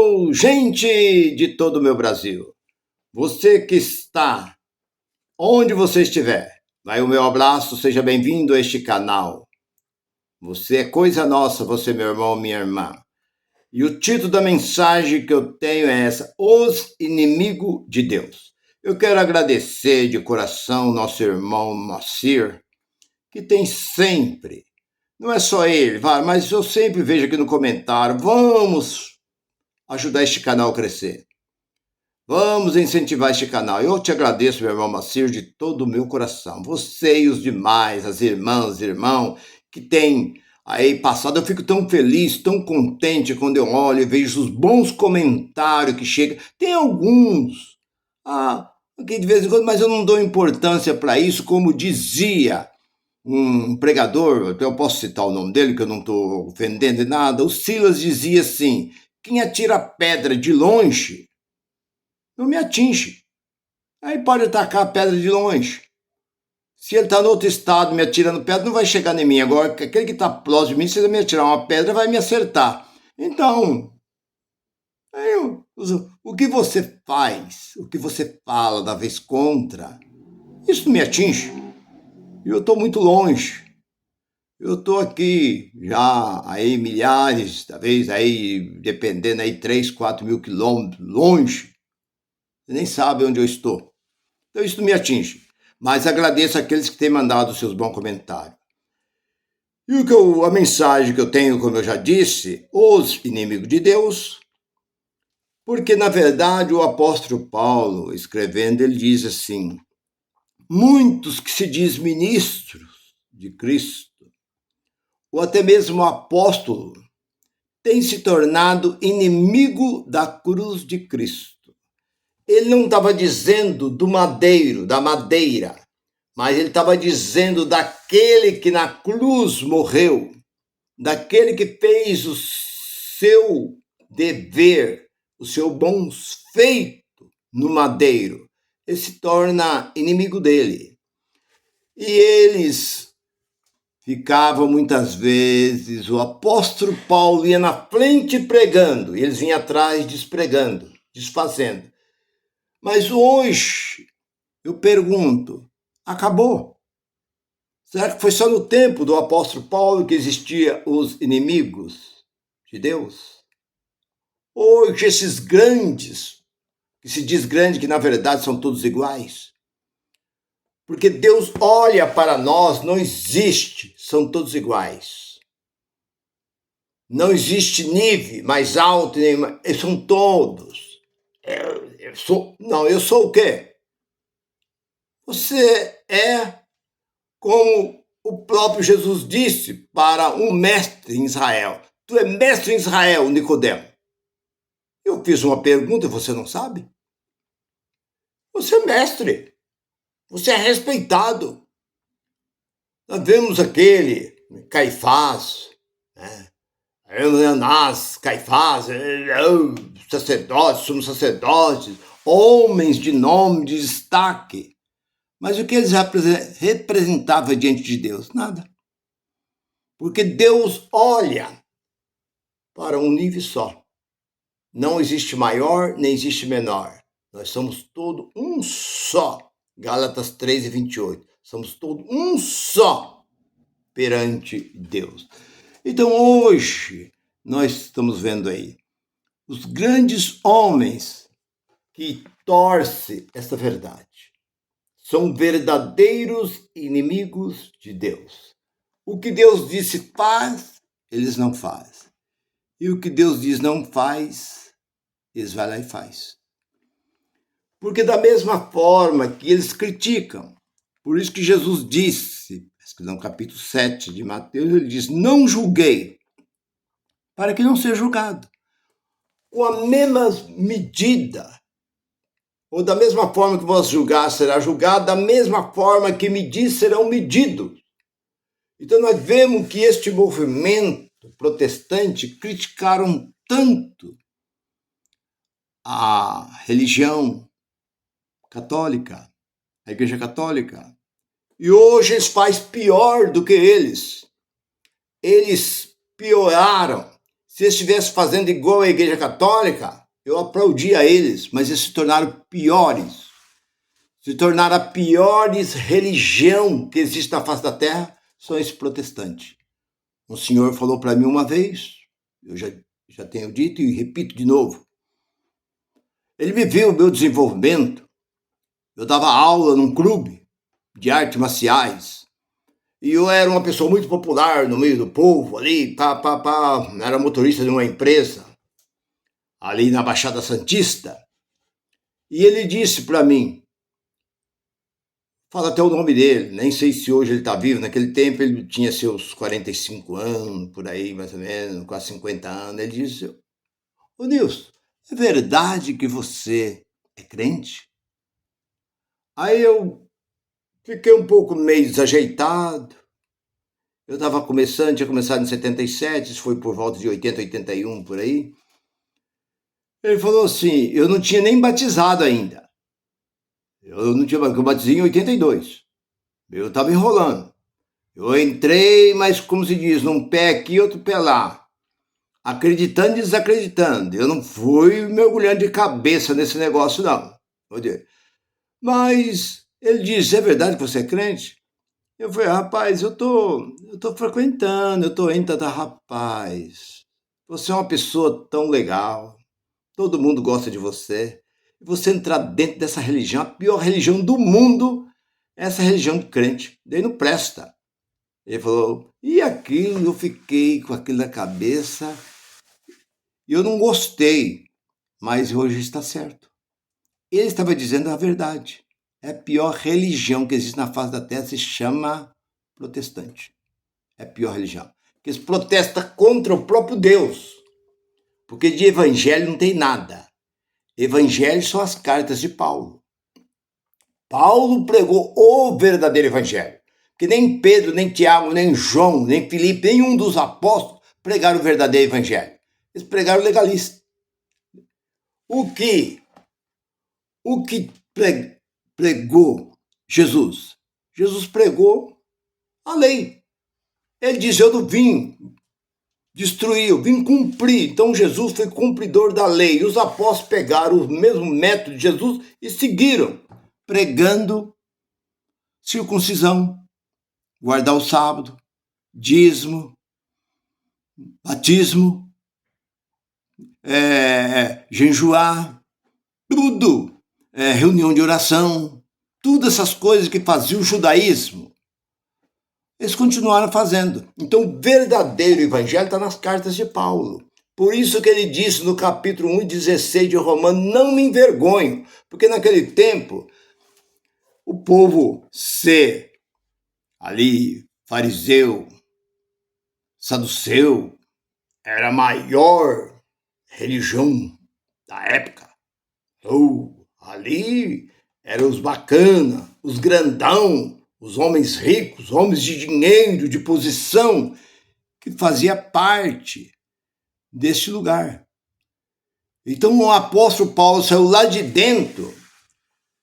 Alô, gente de todo o meu Brasil. Você que está onde você estiver, vai o meu abraço, seja bem-vindo a este canal. Você é coisa nossa, você meu irmão, minha irmã. E o título da mensagem que eu tenho é essa: Os inimigos de Deus. Eu quero agradecer de coração nosso irmão Moacir, que tem sempre, não é só ele, mas eu sempre vejo aqui no comentário, vamos ajudar este canal a crescer. Vamos incentivar este canal. Eu te agradeço, meu irmão Macir, de todo o meu coração. Você e os demais, as irmãs e irmãos que têm aí passado. Eu fico tão feliz, tão contente quando eu olho e vejo os bons comentários que chegam. Tem alguns, aqui de vez em quando, mas eu não dou importância para isso, como dizia um pregador, eu posso citar o nome dele, que eu não estou ofendendo em nada. O Silas dizia assim: quem atira pedra de longe não me atinge. Aí pode atacar a pedra de longe. Se ele está no outro estado me atirando pedra, não vai chegar em mim. Agora, aquele que está próximo de mim, se ele me atirar uma pedra, vai me acertar. Então, o que você faz, o que você fala da vez contra, isso não me atinge. E eu estou muito longe. Eu estou aqui já aí milhares, talvez aí, dependendo aí, 3, 4 mil quilômetros longe. Você nem sabe onde eu estou. Então isso não me atinge. Mas agradeço àqueles que têm mandado os seus bons comentários. E a mensagem que eu tenho, como eu já disse, os inimigos de Deus, porque na verdade o apóstolo Paulo, escrevendo, ele diz assim: muitos que se diz ministros de Cristo, ou até mesmo apóstolo, têm se tornado inimigo da cruz de Cristo. Ele não estava dizendo do madeiro, da madeira, mas ele estava dizendo daquele que na cruz morreu, daquele que fez o seu dever, o seu bom feito no madeiro. Ele se torna inimigo dele. E eles ficavam muitas vezes, o apóstolo Paulo ia na frente pregando, e eles vinham atrás despregando, desfazendo. Mas hoje, eu pergunto, acabou? Será que foi só no tempo do apóstolo Paulo que existiam os inimigos de Deus? Hoje, esses grandes, que se diz grande, que na verdade são todos iguais. Porque Deus olha para nós, não existe, são todos iguais. Não existe nível mais alto, nem mais, são todos. Eu sou o quê? Você é como o próprio Jesus disse para um mestre em Israel. Tu é mestre em Israel, Nicodemo. Eu fiz uma pergunta e você não sabe? Você é mestre. Você é respeitado. Nós vemos aquele Caifás, né? Anás, Caifás, sacerdotes, sumos sacerdotes, homens de nome, de destaque. Mas o que eles representavam diante de Deus? Nada. Porque Deus olha para um nível só. Não existe maior, nem existe menor. Nós somos todos um só. Gálatas 3:28. Somos todos um só perante Deus. Então hoje nós estamos vendo aí os grandes homens que torcem essa verdade. São verdadeiros inimigos de Deus. O que Deus disse faz, eles não fazem. E o que Deus diz não faz, eles vão lá e faz. Porque da mesma forma que eles criticam, por isso que Jesus disse, no capítulo 7 de Mateus, ele diz: não julguei, para que não seja julgado. Com a mesma medida, ou da mesma forma que vós julgar, será julgado, da mesma forma que medir, serão medidos. Então nós vemos que este movimento protestante criticaram tanto a religião católica, a Igreja Católica, e hoje eles fazem pior do que eles. Eles pioraram, Se eles estivessem fazendo igual a Igreja Católica, eu aplaudia eles, mas eles se tornaram piores. Se tornaram a piores religião que existe na face da terra, são esses protestantes. Um senhor falou para mim uma vez, eu já tenho dito e repito de novo. Ele me viu o meu desenvolvimento. Eu dava aula num clube de artes marciais. E eu era uma pessoa muito popular no meio do povo, ali, era motorista de uma empresa, ali na Baixada Santista. E ele disse para mim, fala até o nome dele, nem sei se hoje ele está vivo, naquele tempo ele tinha seus 45 anos, por aí mais ou menos, quase 50 anos. Ele disse, ô Nilson, é verdade que você é crente? Aí eu fiquei um pouco meio desajeitado. Eu estava começando, tinha começado em 77, isso foi por volta de 80, 81, por aí. Ele falou assim, eu não tinha nem batizado ainda. Eu batizei em 82. Eu estava enrolando. Eu entrei, mas como se diz, num pé aqui, outro pé lá. Acreditando e desacreditando. Eu não fui mergulhando de cabeça nesse negócio, não. Mas ele disse, é verdade que você é crente? Eu falei, rapaz, eu tô frequentando, eu tô indo, rapaz, você é uma pessoa tão legal, todo mundo gosta de você, e você entrar dentro dessa religião, a pior religião do mundo, é essa religião de crente, daí não presta. Ele falou, e aquilo, eu fiquei com aquilo na cabeça, e eu não gostei, mas hoje está certo. Ele estava dizendo a verdade. É a pior religião que existe na face da terra, se chama protestante. É a pior religião. Porque eles protestam contra o próprio Deus. Porque de evangelho não tem nada. Evangelho são as cartas de Paulo. Paulo pregou o verdadeiro evangelho. Que nem Pedro, nem Tiago, nem João, nem Filipe, nenhum dos apóstolos pregaram o verdadeiro evangelho. Eles pregaram o legalista. O que pregou Jesus? Jesus pregou a lei. Ele diz, eu não vim destruir, eu vim cumprir. Então Jesus foi cumpridor da lei. E os apóstolos pegaram o mesmo método de Jesus e seguiram, pregando circuncisão, guardar o sábado, dízimo, batismo, jejuar, tudo, reunião de oração, todas essas coisas que fazia o judaísmo. Eles continuaram fazendo. Então, o verdadeiro evangelho está nas cartas de Paulo. Por isso que ele disse no capítulo 1:16 de Romanos, não me envergonho, porque naquele tempo, o povo ser ali fariseu, saduceu, era a maior religião da época. Ali eram os bacana, os grandão, os homens ricos, homens de dinheiro, de posição, que fazia parte deste lugar. Então o apóstolo Paulo saiu lá de dentro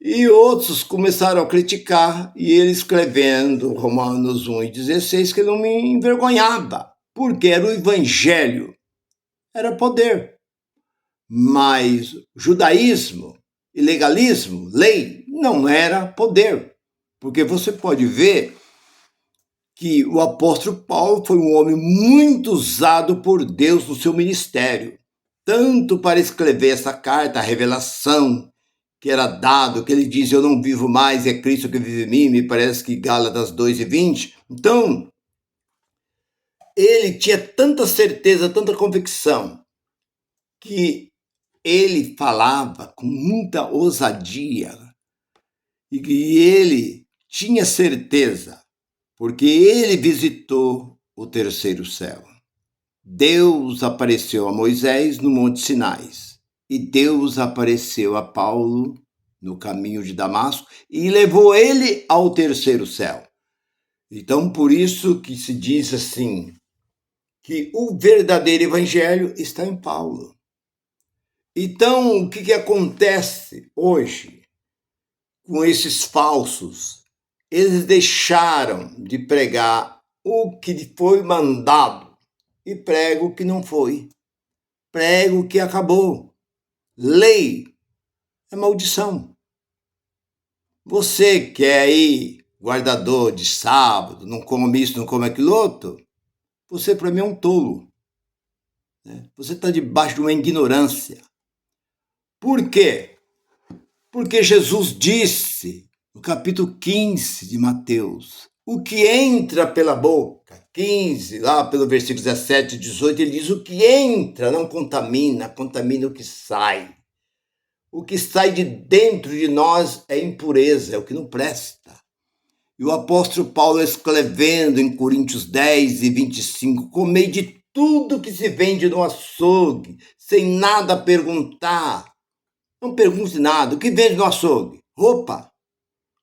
e outros começaram a criticar, e ele escrevendo Romanos 1:16 que ele não me envergonhava, porque era o evangelho, era poder. Mas judaísmo e legalismo, lei, não era poder. Porque você pode ver que o apóstolo Paulo foi um homem muito usado por Deus no seu ministério, tanto para escrever essa carta, a revelação que era dado, que ele diz, eu não vivo mais, é Cristo que vive em mim, me parece que Gálatas 2:20. Então, ele tinha tanta certeza, tanta convicção, que ele falava com muita ousadia, e que ele tinha certeza, porque ele visitou o terceiro céu. Deus apareceu a Moisés no Monte Sinai, e Deus apareceu a Paulo no caminho de Damasco e levou ele ao terceiro céu. Então, por isso que se diz assim, que o verdadeiro evangelho está em Paulo. Então, o que acontece hoje com esses falsos? Eles deixaram de pregar o que foi mandado e pregam o que não foi. prego que acabou. Lei é maldição. Você que é aí guardador de sábado, não come isso, não come aquilo outro, você para mim é um tolo. Você está debaixo de uma ignorância. Por quê? Porque Jesus disse, no capítulo 15 de Mateus, o que entra pela boca, 15, lá pelo versículo 17 e 18, ele diz, o que entra não contamina, contamina o que sai. O que sai de dentro de nós é impureza, é o que não presta. E o apóstolo Paulo escrevendo em Coríntios 10 e 25, comei de tudo que se vende no açougue, sem nada perguntar. Não pergunte nada. O que vende no açougue? Roupa,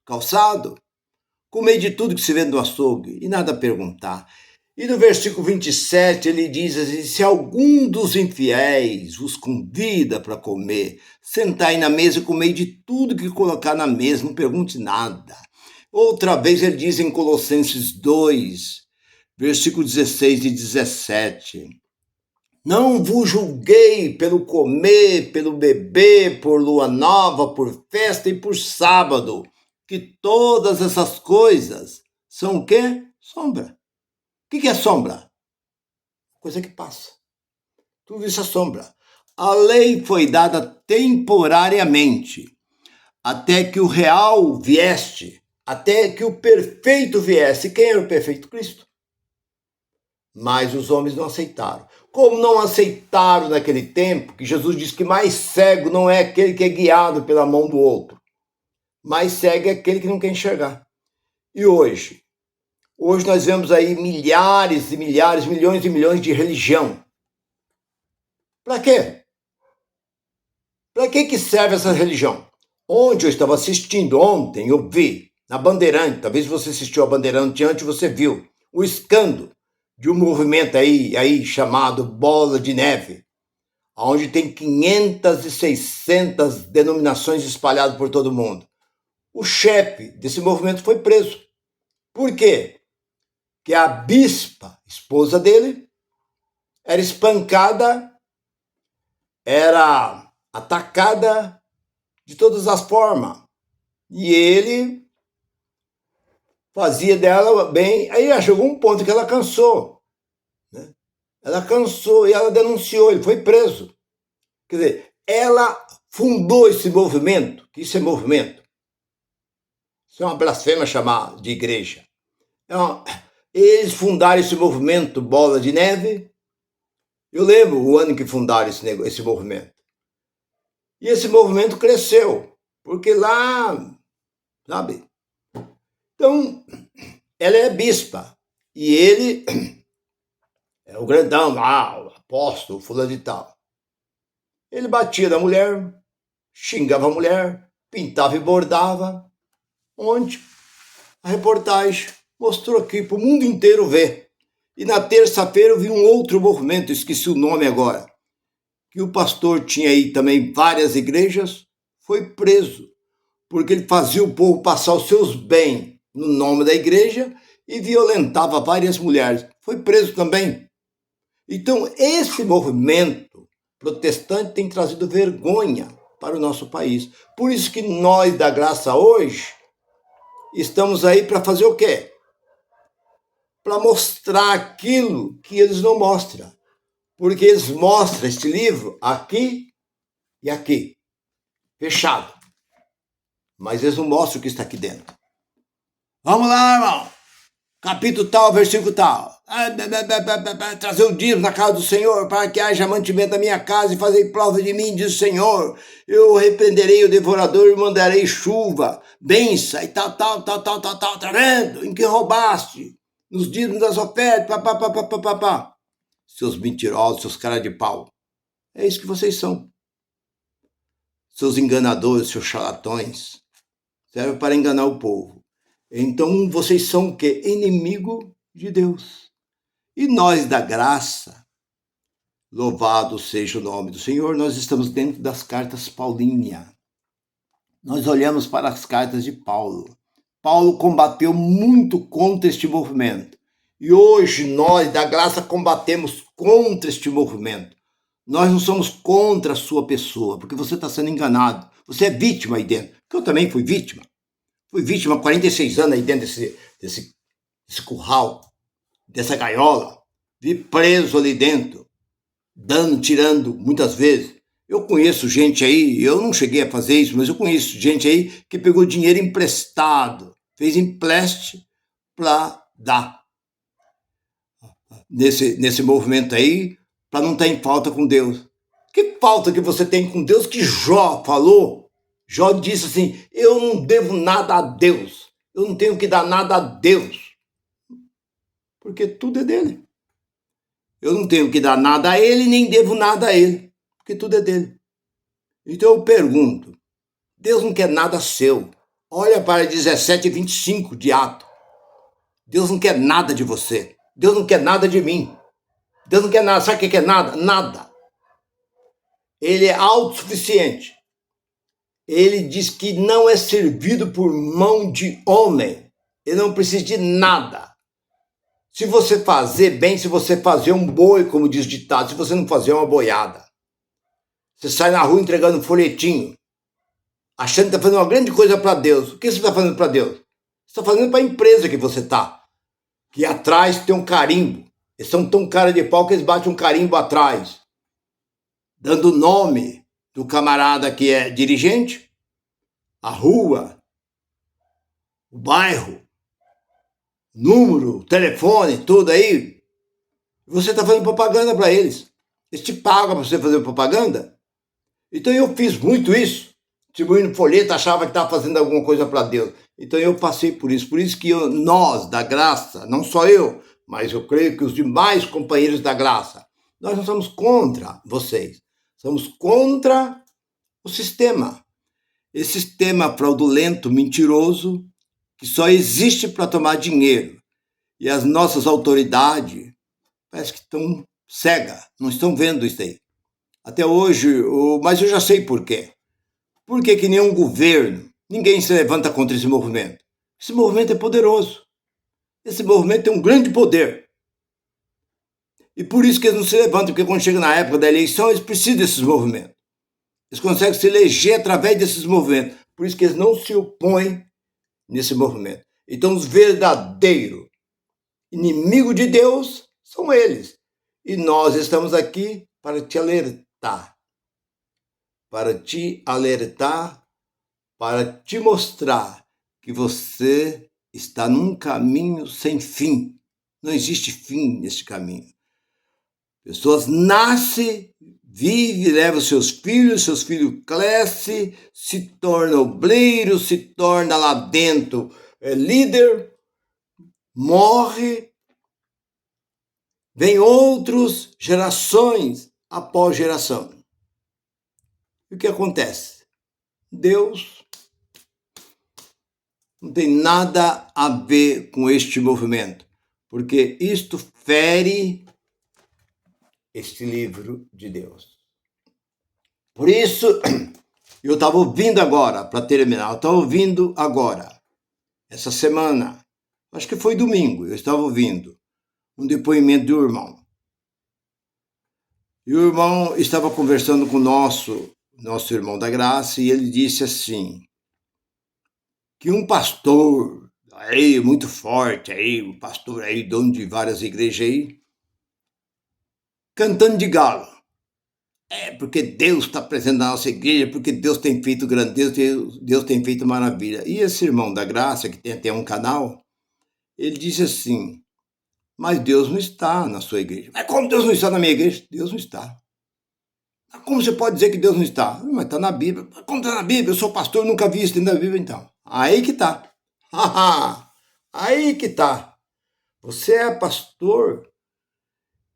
calçado. Comei de tudo que se vende no açougue e nada perguntar. E no versículo 27 ele diz assim, se algum dos infiéis vos convida para comer, sentai na mesa e comei de tudo que colocar na mesa, não pergunte nada. Outra vez ele diz em Colossenses 2, versículo 16 e 17, não vos julguei pelo comer, pelo beber, por lua nova, por festa e por sábado, que todas essas coisas são o quê? Sombra. O que é sombra? Coisa que passa. Tudo isso é sombra. A lei foi dada temporariamente, até que o real vieste, até que o perfeito viesse. Quem era o perfeito? Cristo. Mas os homens não aceitaram. Como não aceitaram naquele tempo, que Jesus disse que mais cego não é aquele que é guiado pela mão do outro. Mais cego é aquele que não quer enxergar. E hoje? Hoje nós vemos aí milhares e milhares, milhões e milhões de religião. Para quê? Para que serve essa religião? Onde eu estava assistindo ontem, eu vi, na Bandeirante, talvez você assistiu a Bandeirante antes, você viu, o escândalo de um movimento aí chamado Bola de Neve, onde tem 500 e 600 denominações espalhadas por todo mundo. O chefe desse movimento foi preso. Por quê? Que a bispa, esposa dele, era espancada, era atacada de todas as formas. E ele fazia dela bem. Aí chegou um ponto que ela cansou. Né? Ela cansou e ela denunciou, ele foi preso. Quer dizer, ela fundou esse movimento, que isso é movimento. Isso é uma blasfêmia chamar de igreja. Eles fundaram esse movimento Bola de Neve. Eu lembro o ano que fundaram esse movimento. E esse movimento cresceu, porque lá, sabe? Então, ela é bispa. E ele é o grandão lá, o apóstolo, fulano de tal. Ele batia na mulher, xingava a mulher, pintava e bordava. Onde a reportagem mostrou aqui para o mundo inteiro ver. E na terça-feira eu vi um outro movimento, esqueci o nome agora, que o pastor tinha aí também várias igrejas, foi preso, porque ele fazia o povo passar os seus bens no nome da igreja e violentava várias mulheres. Foi preso também. Então, esse movimento protestante tem trazido vergonha para o nosso país. Por isso que nós da Graça hoje estamos aí para fazer o quê? Para mostrar aquilo que eles não mostram. Porque eles mostram este livro aqui e aqui, fechado. Mas eles não mostram o que está aqui dentro. Vamos lá, irmão. Capítulo tal, versículo tal. Trazer o dízimo na casa do Senhor, para que haja mantimento da minha casa e fazer prova de mim, diz o Senhor. Eu repreenderei o devorador e mandarei chuva, benção e tal, tá vendo? Em que roubaste? Nos dízimos das ofertas, pá. Seus mentirosos, seus caras de pau. É isso que vocês são. Seus enganadores, seus charlatões. Serve para enganar o povo. Então vocês são o quê? Inimigo de Deus. E nós da graça, louvado seja o nome do Senhor, nós estamos dentro das cartas paulinhas. Nós olhamos para as cartas de Paulo. Paulo combateu muito contra este movimento. E hoje nós da graça combatemos contra este movimento. Nós não somos contra a sua pessoa, porque você está sendo enganado. Você é vítima aí dentro. Porque eu também fui vítima. Fui vítima há 46 anos aí dentro desse curral, dessa gaiola. Vi preso ali dentro, dando, tirando, muitas vezes. Eu conheço gente aí, eu não cheguei a fazer isso, mas eu conheço gente aí que pegou dinheiro emprestado, fez empréstimo para dar nesse movimento aí, para não estar em falta com Deus. Que falta que você tem com Deus que Jó falou? Jó disse assim, eu não devo nada a Deus, eu não tenho que dar nada a Deus, porque tudo é dele. Eu não tenho que dar nada a ele, nem devo nada a ele, porque tudo é dele. Então eu pergunto, Deus não quer nada seu. Olha para 17:25 de Atos. Deus não quer nada de você. Deus não quer nada de mim. Deus não quer nada. Sabe o que quer nada? Nada. Ele é autossuficiente. Ele diz que não é servido por mão de homem. Ele não precisa de nada. Se você fazer bem, se você fazer um boi, como diz o ditado, se você não fazer uma boiada. Você sai na rua entregando um folhetinho, achando que está fazendo uma grande coisa para Deus. O que você está fazendo para Deus? Você está fazendo para a empresa que você está. Que atrás tem um carimbo. Eles são tão cara de pau que eles batem um carimbo atrás, dando o nome do camarada que é dirigente, a rua, o bairro, o número, o telefone, tudo aí. Você está fazendo propaganda para eles. Eles te pagam para você fazer propaganda. Então eu fiz muito isso. Distribuindo folheto, achava que estava fazendo alguma coisa para Deus. Então eu passei por isso. Por isso que nós, da graça, não só eu, mas eu creio que os demais companheiros da graça, nós não somos contra vocês. Somos contra o sistema. Esse sistema fraudulento, mentiroso, que só existe para tomar dinheiro. E as nossas autoridades parece que estão cegas, não estão vendo isso aí. Até hoje, mas eu já sei por quê. Por que nenhum governo, ninguém se levanta contra esse movimento? Esse movimento é poderoso. Esse movimento tem um grande poder. E por isso que eles não se levantam, porque quando chega na época da eleição, eles precisam desses movimentos. Eles conseguem se eleger através desses movimentos. Por isso que eles não se opõem nesse movimento. Então, os verdadeiros inimigos de Deus são eles. E nós estamos aqui para te alertar. Para te alertar, para te mostrar que você está num caminho sem fim. Não existe fim nesse caminho. Pessoas nascem, vivem, levam seus filhos crescem, se tornam obreiros, se torna lá dentro líder, morre, vem outros, gerações após geração. E o que acontece? Deus não tem nada a ver com este movimento, porque isto fere este livro de Deus. Por isso, eu estava ouvindo agora, para terminar, eu estava ouvindo agora, essa semana, acho que foi domingo, eu estava ouvindo um depoimento do irmão. E o irmão estava conversando com o nosso irmão da graça, e ele disse assim, que um pastor aí muito forte aí, um pastor aí, dono de várias igrejas aí, cantando de galo. Porque Deus está presente na nossa igreja, porque Deus tem feito grandeza, Deus tem feito maravilha. E esse irmão da graça, que tem até um canal, ele disse assim, mas Deus não está na sua igreja. Mas como Deus não está na minha igreja? Deus não está. Como você pode dizer que Deus não está? Mas está na Bíblia. Como está na Bíblia? Eu sou pastor, nunca vi isso dentro da Bíblia, então. Aí que está. Aí que está. Você é pastor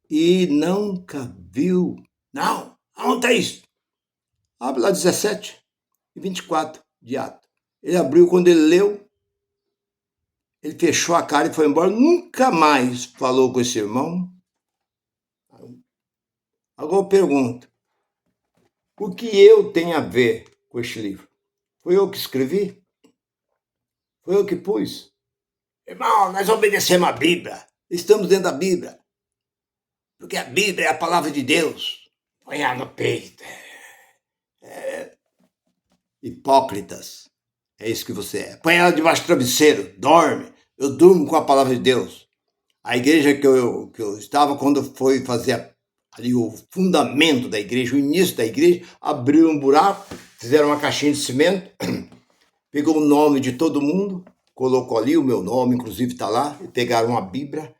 e nunca viu. Não, onde está isso? Abre lá 17:24 de Atos. Ele abriu, quando ele leu, ele fechou a cara e foi embora. Nunca mais falou com esse irmão. Agora eu pergunto, o que eu tenho a ver com este livro? Foi eu que escrevi? Foi eu que pus? Irmão, nós obedecemos a Bíblia. Estamos dentro da Bíblia. Porque a Bíblia é a palavra de Deus. Apanhar no peito. Hipócritas. É isso que você é. Põe ela debaixo do travesseiro, dorme. Eu durmo com a palavra de Deus. A igreja que eu estava, quando foi fazer ali o fundamento da igreja, o início da igreja, abriu um buraco, fizeram uma caixinha de cimento, pegou o nome de todo mundo, colocou ali, o meu nome, inclusive está lá, e pegaram uma Bíblia.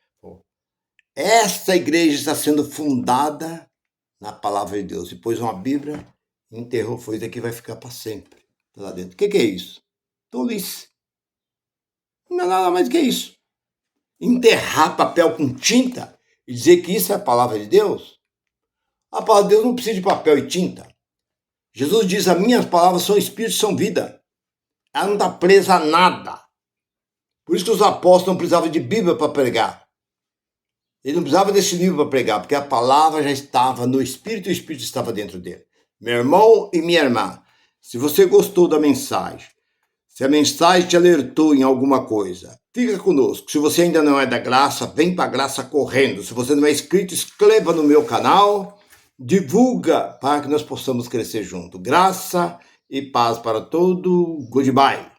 Esta igreja está sendo fundada na palavra de Deus. E pôs uma Bíblia, enterrou, foi isso aqui, vai ficar para sempre lá dentro. O que é isso? Tolice. Não é nada mais que isso. Enterrar papel com tinta e dizer que isso é a palavra de Deus? A palavra de Deus não precisa de papel e tinta. Jesus diz, as minhas palavras são espírito e são vida. Ela não está presa a nada. Por isso que os apóstolos não precisavam de Bíblia para pregar. Ele não precisava desse livro para pregar, porque a palavra já estava no Espírito e o Espírito estava dentro dele. Meu irmão e minha irmã, se você gostou da mensagem, se a mensagem te alertou em alguma coisa, fica conosco. Se você ainda não é da graça, vem para a graça correndo. Se você não é inscrito, inscreva no meu canal, divulga para que nós possamos crescer junto. Graça e paz para todo. Goodbye.